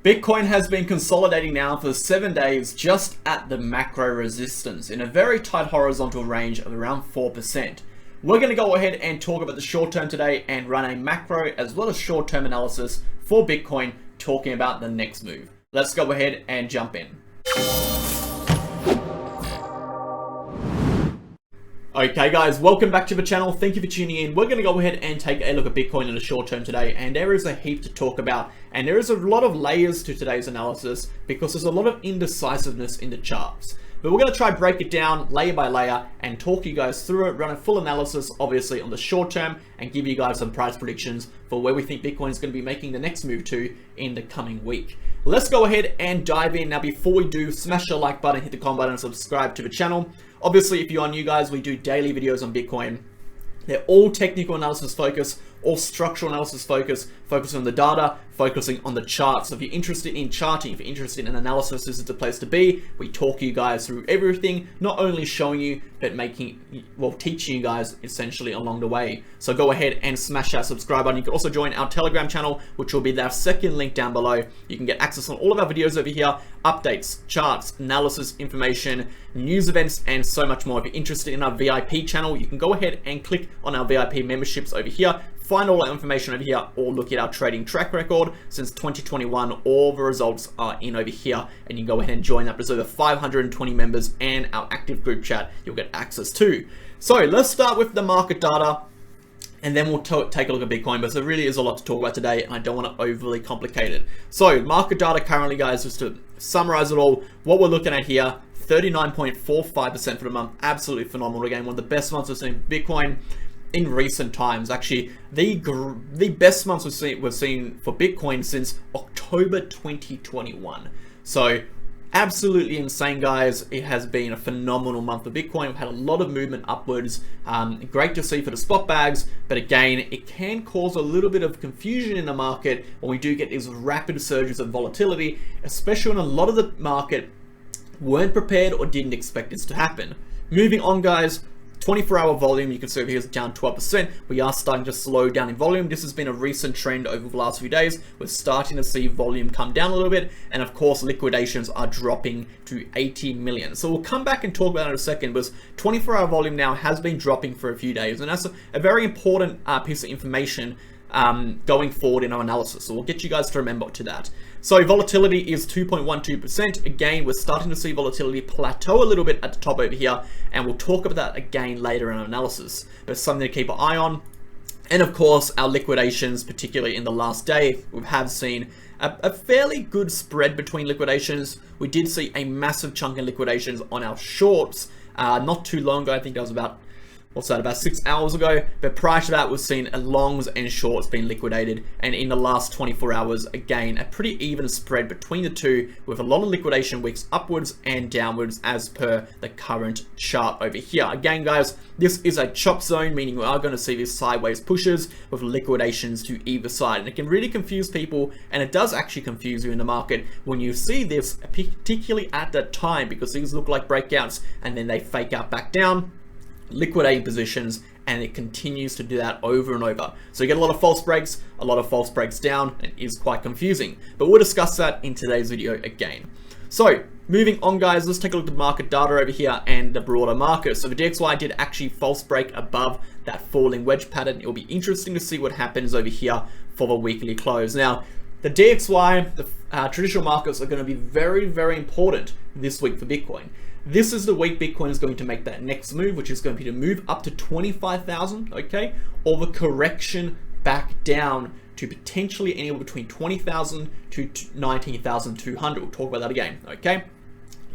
Bitcoin has been consolidating now for 7 days just at the macro resistance in a very tight horizontal range of around 4%. We're going to go ahead and talk about the short term today and run a macro as well as short term analysis for Bitcoin, talking about the next move. Let's go ahead and jump in. Okay guys, welcome back to the channel. Thank you for tuning in. We're going to go ahead and take a look at Bitcoin in the short term today, and there is a heap to talk about, and there is a lot of layers to today's analysis because there's a lot of indecisiveness in the charts. But we're going to try to break it down layer by layer and talk you guys through it, run a full analysis obviously on the short term, and give you guys some price predictions for where we think Bitcoin is going to be making the next move to in the coming week. Let's go ahead and dive in. Now before we do, smash the like button, hit the comment button, and subscribe to the channel. Obviously, if you are new guys, we do daily videos on Bitcoin. They're all technical analysis focused, all structural analysis focused, focusing on the data, focusing on the charts. So if you're interested in charting, if you're interested in analysis, this is the place to be. We talk you guys through everything, not only showing you, but teaching you guys essentially along the way. So go ahead and smash that subscribe button. You can also join our Telegram channel, which will be our second link down below. You can get access on all of our videos over here, updates, charts, analysis, information, news events, and so much more. If you're interested in our VIP channel, you can go ahead and click on our VIP memberships over here. Find all our information over here, or look at our trading track record since 2021. All the results are in over here, and you can go ahead and join up. There's over 520 members and our active group chat you'll get access to. So let's start with the market data, and then we'll take a look at Bitcoin, but there really is a lot to talk about today, and I don't want to overly complicate it. So market data currently, guys, just to summarize it all, what we're looking at here, 39.45% for the month. Absolutely phenomenal. Again, one of the best months we've seen Bitcoin in recent times. Actually, the best months we've seen for Bitcoin since October 2021. So absolutely insane, guys. It has been a phenomenal month for Bitcoin. We've had a lot of movement upwards. Great to see for the spot bags, but again, it can cause a little bit of confusion in the market when we do get these rapid surges of volatility, especially when a lot of the market weren't prepared or didn't expect this to happen. Moving on, guys, 24-hour volume, you can see over here is down 12%. We are starting to slow down in volume. This has been a recent trend over the last few days. We're starting to see volume come down a little bit, and of course liquidations are dropping to 80 million. So we'll come back and talk about it in a second, but 24-hour volume now has been dropping for a few days, and that's a very important piece of information going forward in our analysis. So we'll get you guys to remember to that. So volatility is 2.12%. Again, we're starting to see volatility plateau a little bit at the top over here, and we'll talk about that again later in our analysis, but something to keep an eye on. And of course, our liquidations, particularly in the last day, we have seen a fairly good spread between liquidations. We did see a massive chunk in liquidations on our shorts not too long ago. I think that was about 6 hours ago, but prior to that, we've seen longs and shorts being liquidated, and in the last 24 hours, again, a pretty even spread between the two, with a lot of liquidation weeks upwards and downwards as per the current chart over here. Again, guys, this is a chop zone, meaning we are going to see these sideways pushes with liquidations to either side, and it can really confuse people, and it does actually confuse you in the market when you see this, particularly at that time, because these look like breakouts, and then they fake out back down, liquidating positions, and it continues to do that over and over. So you get a lot of false breaks down, and it is quite confusing, but we'll discuss that in today's video again. So moving on, guys, let's take a look at the market data over here and the broader market. So the DXY did actually false break above that falling wedge pattern. It will be interesting to see what happens over here for the weekly close. Now the DXY, the traditional markets, are going to be very, very important this week for Bitcoin. This is the week Bitcoin is going to make that next move, which is going to be to move up to 25,000, okay? Or the correction back down to potentially anywhere between 20,000 to 19,200. We'll talk about that again, okay?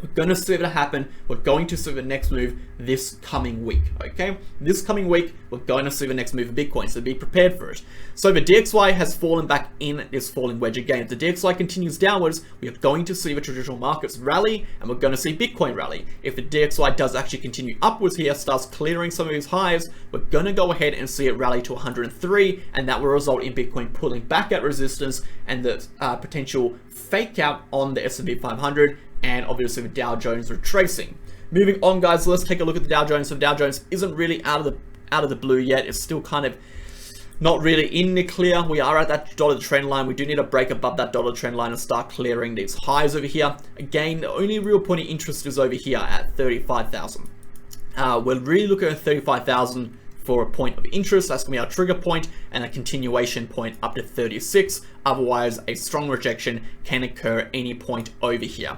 We're going to see that happen. We're going to see the next move this coming week, okay? This coming week, we're going to see the next move of Bitcoin, so be prepared for it. So the DXY has fallen back in this falling wedge again. If the DXY continues downwards, we are going to see the traditional markets rally, and we're going to see Bitcoin rally. If the DXY does actually continue upwards here, starts clearing some of these highs, we're going to go ahead and see it rally to 103, and that will result in Bitcoin pulling back at resistance and the potential fake out on the S&P 500, and obviously the Dow Jones retracing. Moving on, guys, let's take a look at the Dow Jones. So the Dow Jones isn't really out of the blue yet. It's still kind of not really in the clear. We are at that dotted trend line. We do need to break above that dotted trend line and start clearing these highs over here. Again, the only real point of interest is over here at 35,000. We're really looking at 35,000 for a point of interest. That's going to be our trigger point, and a continuation point up to 36. Otherwise, a strong rejection can occur at any point over here.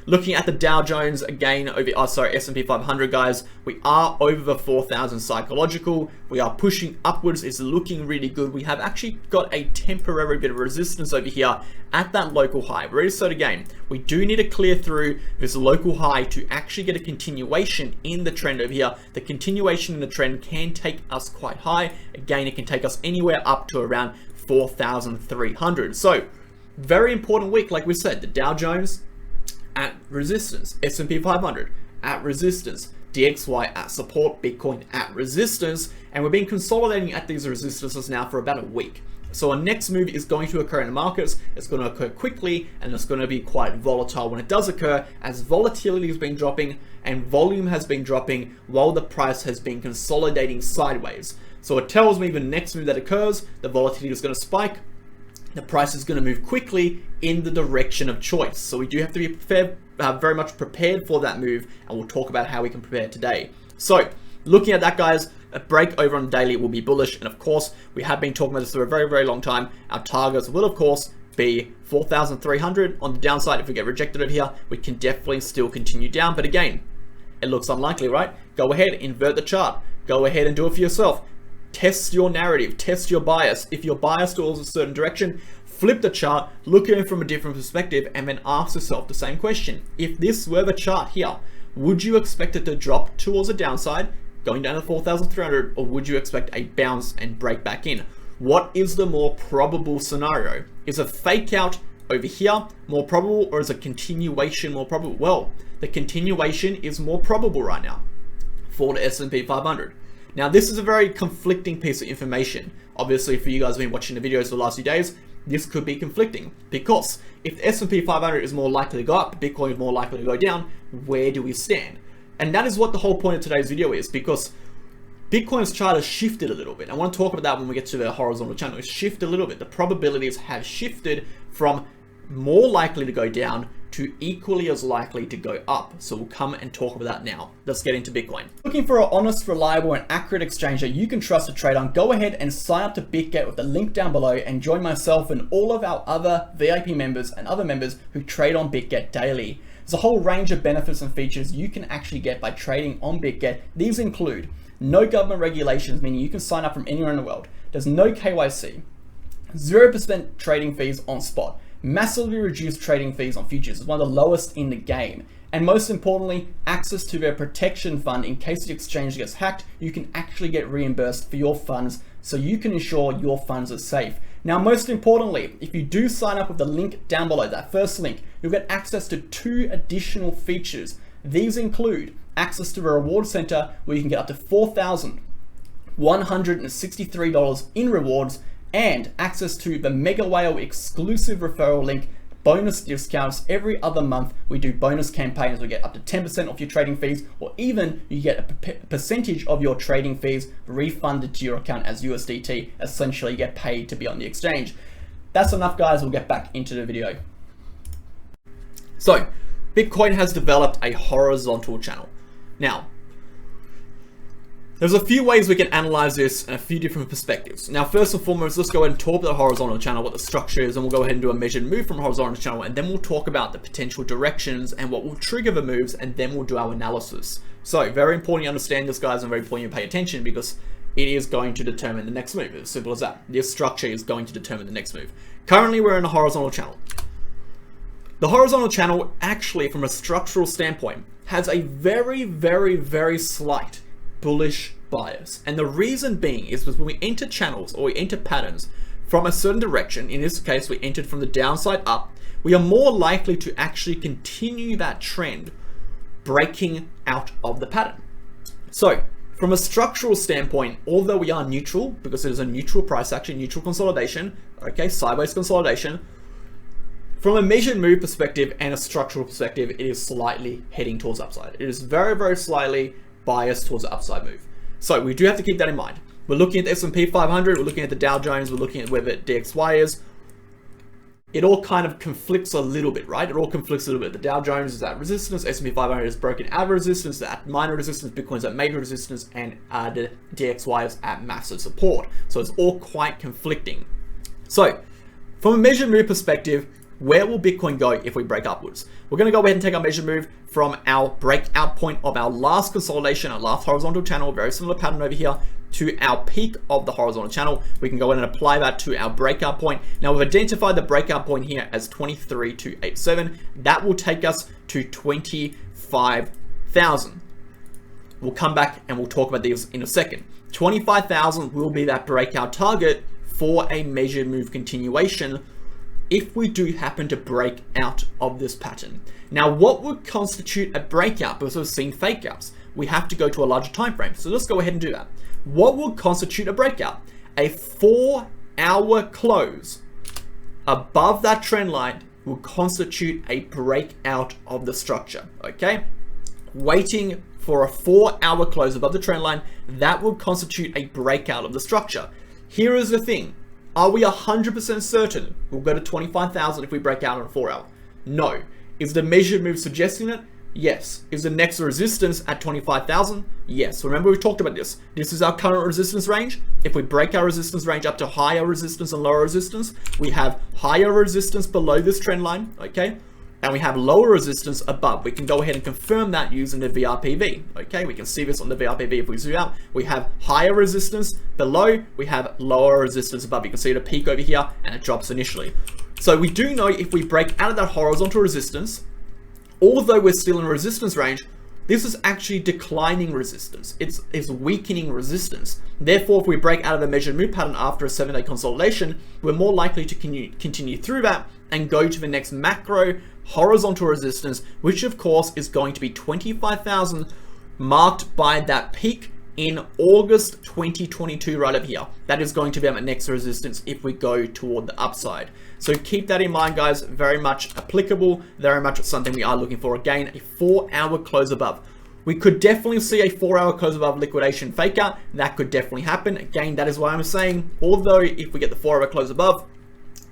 Looking at the Dow Jones again, S&P 500 guys, we are over the 4,000 psychological. We are pushing upwards. It's looking really good. We have actually got a temporary bit of resistance over here at that local high. Ready, set again. We do need to clear through this local high to actually get a continuation in the trend over here. The continuation in the trend can take us quite high. Again, it can take us anywhere up to around 4,300. So, very important week, like we said, the Dow Jones at resistance, S&P 500 at resistance, DXY at support, Bitcoin at resistance, and we've been consolidating at these resistances now for about a week. So our next move is going to occur in the markets. It's going to occur quickly, and it's going to be quite volatile when it does occur, as volatility has been dropping and volume has been dropping while the price has been consolidating sideways. So it tells me the next move that occurs, the volatility is going to spike, the price is going to move quickly in the direction of choice. So we do have to be very much prepared for that move, and we'll talk about how we can prepare today. So looking at that, guys, a break over on the daily will be bullish, and of course we have been talking about this for a very long time. Our targets will of course be 4,300 on the downside. If we get rejected over here, we can definitely still continue down, but again, it looks unlikely, right? Go ahead, invert the chart, go ahead and do it for yourself. Test your narrative, test your bias. If you're biased towards a certain direction, flip the chart, look at it from a different perspective, and then ask yourself the same question. If this were the chart here, would you expect it to drop towards the downside, going down to 4,300, or would you expect a bounce and break back in? What is the more probable scenario? Is a fake out over here more probable, or is a continuation more probable? Well, the continuation is more probable right now for the S&P 500. Now, this is a very conflicting piece of information. Obviously, for you guys who've been watching the videos for the last few days, this could be conflicting, because if the S&P 500 is more likely to go up, Bitcoin is more likely to go down, where do we stand? And that is what the whole point of today's video is, because Bitcoin's chart has shifted a little bit. I want to talk about that when we get to the horizontal channel. It's shifted a little bit. The probabilities have shifted from more likely to go down to equally as likely to go up. So we'll come and talk about that now. Let's get into Bitcoin. Looking for an honest, reliable, and accurate exchange that you can trust to trade on, go ahead and sign up to Bitget with the link down below and join myself and all of our other VIP members and other members who trade on Bitget daily. There's a whole range of benefits and features you can actually get by trading on Bitget. These include no government regulations, meaning you can sign up from anywhere in the world. There's no KYC, 0% trading fees on spot, massively reduced trading fees on futures, is one of the lowest in the game. And most importantly, access to their protection fund. In case the exchange gets hacked, you can actually get reimbursed for your funds, so you can ensure your funds are safe. Now, most importantly, if you do sign up with the link down below, that first link, you'll get access to 2 additional features. These include access to a reward center where you can get up to $4,163 in rewards, and access to the MegaWhale exclusive referral link, bonus discounts. Every other month we do bonus campaigns. We get up to 10% off your trading fees, or even you get a percentage of your trading fees refunded to your account as USDT. Essentially, you get paid to be on the exchange. That's enough, guys. We'll get back into the video. So, Bitcoin has developed a horizontal channel. Now, there's a few ways we can analyze this in a few different perspectives. Now, first and foremost, let's go ahead and talk about the horizontal channel, what the structure is, and we'll go ahead and do a measured move from a horizontal channel, and then we'll talk about the potential directions and what will trigger the moves, and then we'll do our analysis. So, very important you understand this, guys, and very important you pay attention, because it is going to determine the next move. As simple as that. This structure is going to determine the next move. Currently, we're in a horizontal channel. The horizontal channel, actually, from a structural standpoint, has a very slight bullish bias. And the reason being is because when we enter channels, or we enter patterns from a certain direction, in this case we entered from the downside up, we are more likely to actually continue that trend breaking out of the pattern. So from a structural standpoint, although we are neutral, because it is a neutral price action, neutral consolidation, okay, sideways consolidation, from a measured move perspective and a structural perspective, it is slightly heading towards upside. It is very slightly biased towards the upside move. So we do have to keep that in mind. We're looking at the S&P 500, we're looking at the Dow Jones, we're looking at where the DXY is. It all kind of conflicts a little bit, right? It all conflicts a little bit. The Dow Jones is at resistance, S&P 500 is broken out of resistance, at minor resistance, Bitcoin's at major resistance, and the DXY is at massive support. So it's all quite conflicting. So from a measured move perspective, where will Bitcoin go if we break upwards? We're going to go ahead and take our measured move from our breakout point of our last consolidation, our last horizontal channel, very similar pattern over here, to our peak of the horizontal channel. We can go in and apply that to our breakout point. Now we've identified the breakout point here as 23,287. That will take us to 25,000. We'll come back and we'll talk about these in a second. 25,000 will be that breakout target for a measured move continuation if we do happen to break out of this pattern. Now, what would constitute a breakout? Because we've seen fake outs. We have to go to a larger time frame. So let's go ahead and do that. What would constitute a breakout? A 4-hour close above that trend line will constitute a breakout of the structure, okay? Waiting for a 4-hour close above the trend line, that would constitute a breakout of the structure. Here is the thing. Are we 100% certain we'll go to 25,000 if we break out on a 4-hour? No. Is the measured move suggesting it? Yes. Is the next resistance at 25,000? Yes. Remember we talked about this. This is our current resistance range. If we break our resistance range up to higher resistance and lower resistance, we have higher resistance below this trend line, okay? And we have lower resistance above. We can go ahead and confirm that using the VRPV. Okay, we can see this on the VRPV if we zoom out. We have higher resistance below, we have lower resistance above. You can see the peak over here and it drops initially. So we do know if we break out of that horizontal resistance, although we're still in resistance range, this is actually declining resistance. It's weakening resistance. Therefore, if we break out of the measured move pattern after a 7-day consolidation, we're more likely to continue through that and go to the next macro horizontal resistance, which of course is going to be 25,000, marked by that peak in August 2022 right over here. That is going to be our next resistance if we go toward the upside. So keep that in mind, guys. Very much applicable, very much something we are looking for. Again, a 4-hour close above. We could definitely see a 4-hour close above liquidation fake out. That could definitely happen. Again, that is why I'm saying, although if we get the 4-hour close above,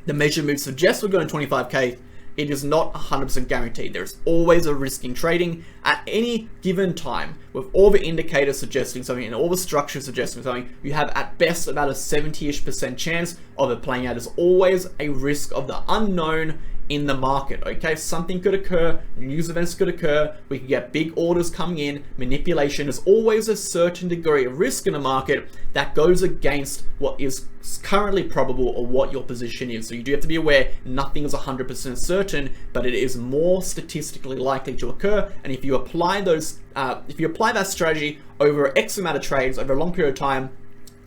the measured move suggests we're going 25K, it is not 100% guaranteed. There's always a risk in trading at any given time, with all the indicators suggesting something and all the structures suggesting something. You have at best about a 70-ish% chance of it playing out. There's always a risk of the unknown in the market, okay? Something could occur, news events could occur, we could get big orders coming in, manipulation. There's always a certain degree of risk in the market that goes against what is currently probable or what your position is. So you do have to be aware nothing is 100% certain, but it is more statistically likely to occur. And if you apply those, if you apply that strategy over X amount of trades over a long period of time,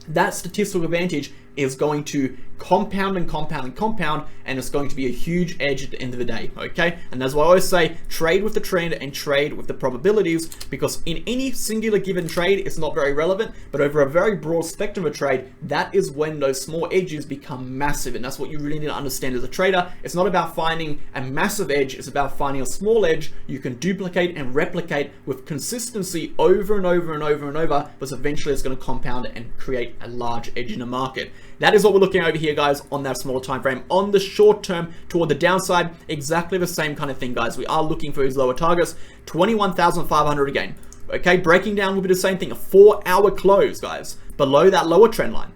that statistical advantage is going to compound and compound and compound, and it's going to be a huge edge at the end of the day, okay? And that's why I always say, trade with the trend and trade with the probabilities, because in any singular given trade, it's not very relevant, but over a very broad spectrum of trade, that is when those small edges become massive, and that's what you really need to understand as a trader. It's not about finding a massive edge, it's about finding a small edge you can duplicate and replicate with consistency over and over and over and over, but eventually it's going to compound and create a large edge in the market. That is what we're looking at over here, guys, on that smaller time frame. On the short term, toward the downside, exactly the same kind of thing, guys. We are looking for these lower targets, 21,500 again. Okay, breaking down will be the same thing, a 4-hour close, guys, below that lower trend line.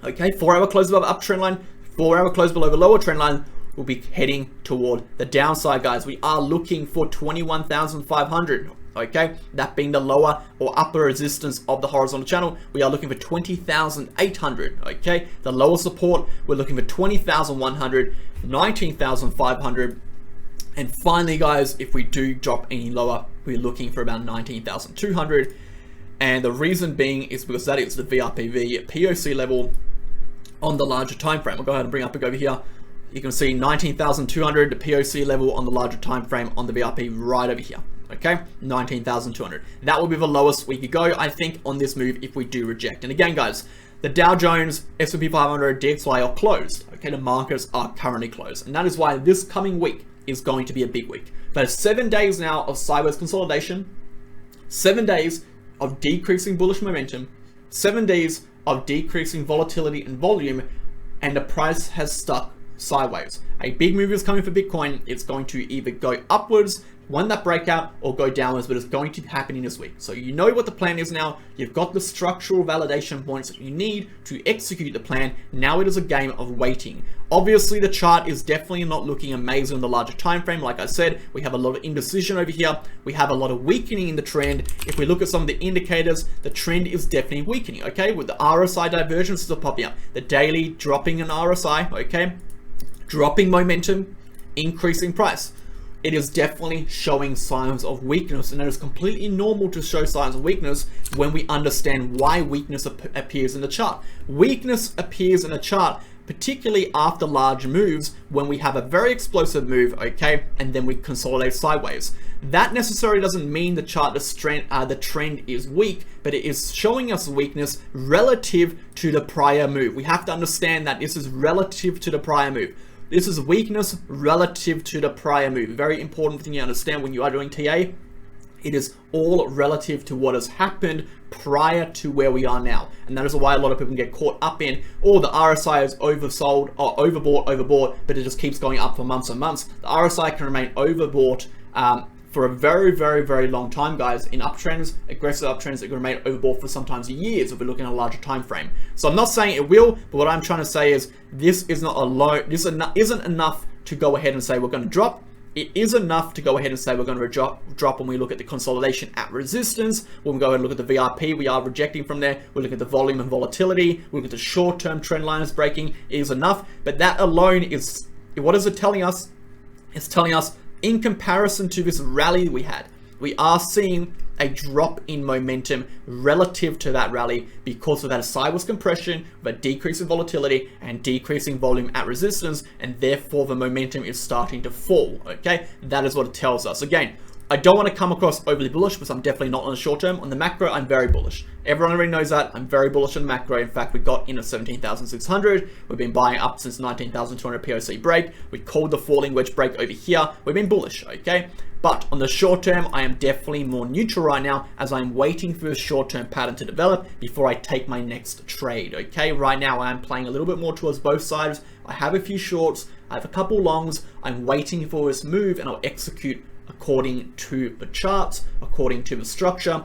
Okay, 4-hour close above uptrend line, 4-hour close below the lower trend line. We'll be heading toward the downside, guys. We are looking for 21,500. Okay, that being the lower or upper resistance of the horizontal channel. We are looking for 20,800. Okay, the lower support, we're looking for 20,100, 19,500, and finally, guys, if we do drop any lower, we're looking for about 19,200. And the reason being is because that is the VRPV POC level on the larger time frame. I'll go ahead and bring up over here. You can see 19,200, the POC level on the larger time frame on the VRP right over here. Okay, 19,200. That will be the lowest we could go, I think, on this move if we do reject. And again, guys, the Dow Jones, S&P 500, DXY are closed. Okay, the markets are currently closed. And that is why this coming week is going to be a big week. But 7 days now of sideways consolidation, 7 days of decreasing bullish momentum, 7 days of decreasing volatility and volume, and the price has stuck sideways. A big move is coming for Bitcoin. It's going to either go upwards, won that breakout, or go downwards, but it's going to happen in this week. So you know what the plan is now. You've got the structural validation points that you need to execute the plan. Now it is a game of waiting. Obviously, the chart is definitely not looking amazing in the larger time frame. Like I said, we have a lot of indecision over here. We have a lot of weakening in the trend. If we look at some of the indicators, the trend is definitely weakening, okay? With the RSI divergence still popping up, the daily dropping in RSI, okay? Dropping momentum, increasing price. It is definitely showing signs of weakness, and it is completely normal to show signs of weakness when we understand why weakness appears in the chart. Weakness appears in a chart, particularly after large moves, when we have a very explosive move, okay, and then we consolidate sideways. That necessarily doesn't mean the chart, the trend is weak, but it is showing us weakness relative to the prior move. We have to understand that this is relative to the prior move. This is weakness relative to the prior move. Very important thing you understand when you are doing TA. It is all relative to what has happened prior to where we are now. And that is why a lot of people get caught up in, oh, the RSI is oversold or overbought, but it just keeps going up for months and months. The RSI can remain overbought for a very, very, very long time, guys. In uptrends, aggressive uptrends, it can remain overbought for sometimes years if we're looking at a larger time frame. So I'm not saying it will, but what I'm trying to say is this is not alone. This isn't enough to go ahead and say we're going to drop. It is enough to go ahead and say we're going to drop when we look at the consolidation at resistance. When we go ahead and look at the VRP, we are rejecting from there. We look at the volume and volatility. We look at the short-term trend lines breaking. It is enough, but that alone is, what is it telling us? It's telling us, in comparison to this rally we had, we are seeing a drop in momentum relative to that rally because of that sideways compression, with a decrease in volatility and decreasing volume at resistance, and therefore the momentum is starting to fall, okay? That is what it tells us. Again, I don't want to come across overly bullish because I'm definitely not on the short term. On the macro, I'm very bullish. Everyone already knows that. I'm very bullish on the macro. In fact, we got in at 17,600. We've been buying up since 19,200 POC break. We called the falling wedge break over here. We've been bullish, okay? But on the short term, I am definitely more neutral right now as I'm waiting for a short-term pattern to develop before I take my next trade, okay? Right now, I am playing a little bit more towards both sides. I have a few shorts. I have a couple longs. I'm waiting for this move, and I'll execute according to the charts, according to the structure,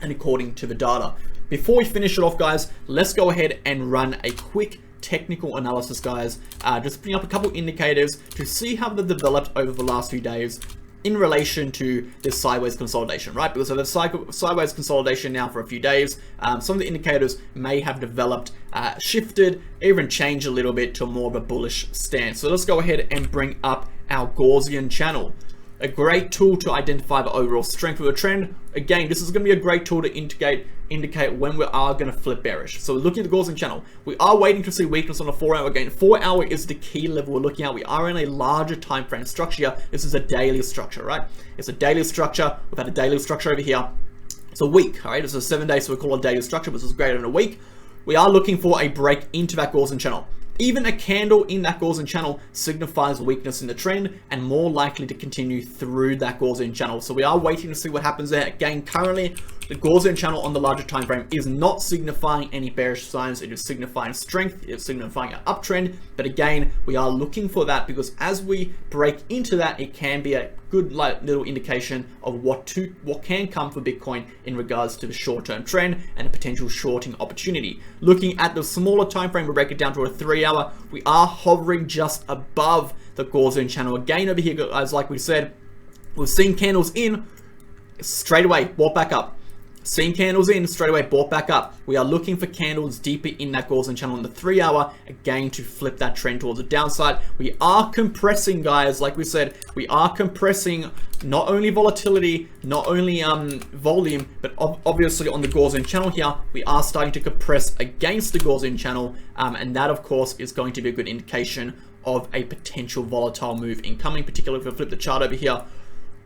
and according to the data. Before we finish it off, guys, let's go ahead and run a quick technical analysis, guys. Just bring up a couple indicators to see how they've developed over the last few days in relation to this sideways consolidation, right? Because of the sideways consolidation now for a few days, some of the indicators may have developed, shifted, even changed a little bit to more of a bullish stance. So let's go ahead and bring up our Gaussian channel. A great tool to identify the overall strength of the trend. Again, this is going to be a great tool to indicate when we are going to flip bearish. So looking at the Gaussian channel, we are waiting to see weakness on the 4-hour. Again, 4-hour is the key level we're looking at. We are in a larger time frame structure. This is a daily structure, right? It's a daily structure. We've had a daily structure over here. It's a week, all right? This is 7 days, so we call it a daily structure, but this is greater than a week. We are looking for a break into that Gaussian channel. Even a candle in that Gaussian channel signifies weakness in the trend and more likely to continue through that Gaussian channel. So we are waiting to see what happens there. Again, currently the Gaussian channel on the larger time frame is not signifying any bearish signs. It is signifying strength. It is signifying an uptrend. But again, we are looking for that because as we break into that, it can be a good little indication of what can come for Bitcoin in regards to the short-term trend and a potential shorting opportunity. Looking at the smaller time frame, we break it down to a 3-hour. We are hovering just above the Gaussian channel. Again, over here, guys, like we said, we've seen candles in, straight away bought back up. Seen candles in, straight away bought back up. We are looking for candles deeper in that Gaussian channel in the 3-hour, again, to flip that trend towards the downside. We are compressing, guys, like we said, we are compressing not only volatility, not only volume, but obviously on the Gaussian channel here, we are starting to compress against the Gaussian channel, and that, of course, is going to be a good indication of a potential volatile move incoming, particularly if we flip the chart over here.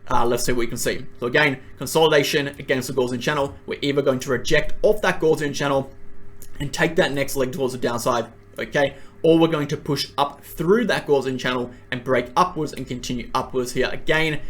Let's see what we can see. So again, consolidation against the Gaussian channel. We're either going to reject off that Gaussian channel and take that next leg towards the downside, okay? Or we're going to push up through that Gaussian channel and break upwards and continue upwards here. Again,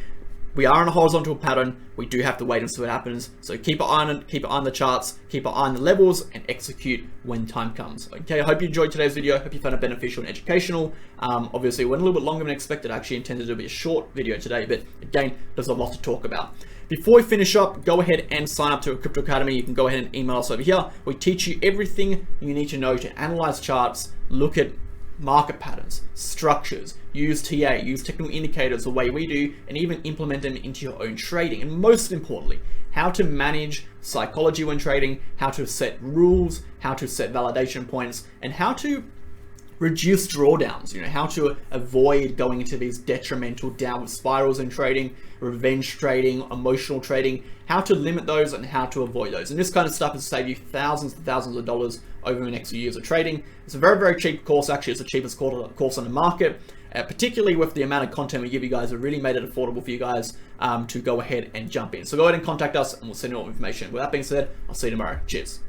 we are on a horizontal pattern. We do have to wait and see what happens. So keep an eye on it, keep an eye on the charts, keep an eye on the levels, and execute when time comes. Okay, I hope you enjoyed today's video. I hope you found it beneficial and educational. Obviously, it went a little bit longer than expected. I actually intended to be a short video today, but again, there's a lot to talk about. Before we finish up, go ahead and sign up to a Crypto Academy. You can go ahead and email us over here. We teach you everything you need to know to analyze charts, look at market patterns, structures, use TA, use technical indicators the way we do, and even implement them into your own trading. And most importantly, how to manage psychology when trading, how to set rules, how to set validation points, and how to reduce drawdowns, you know, how to avoid going into these detrimental downward spirals in trading, revenge trading, emotional trading, how to limit those and how to avoid those. And this kind of stuff has saved you thousands and thousands of dollars over the next few years of trading. It's a very, very cheap course. Actually, it's the cheapest course on the market, particularly with the amount of content we give you guys. It really made it affordable for you guys to go ahead and jump in. So go ahead and contact us and we'll send you all information. With that being said, I'll see you tomorrow. Cheers.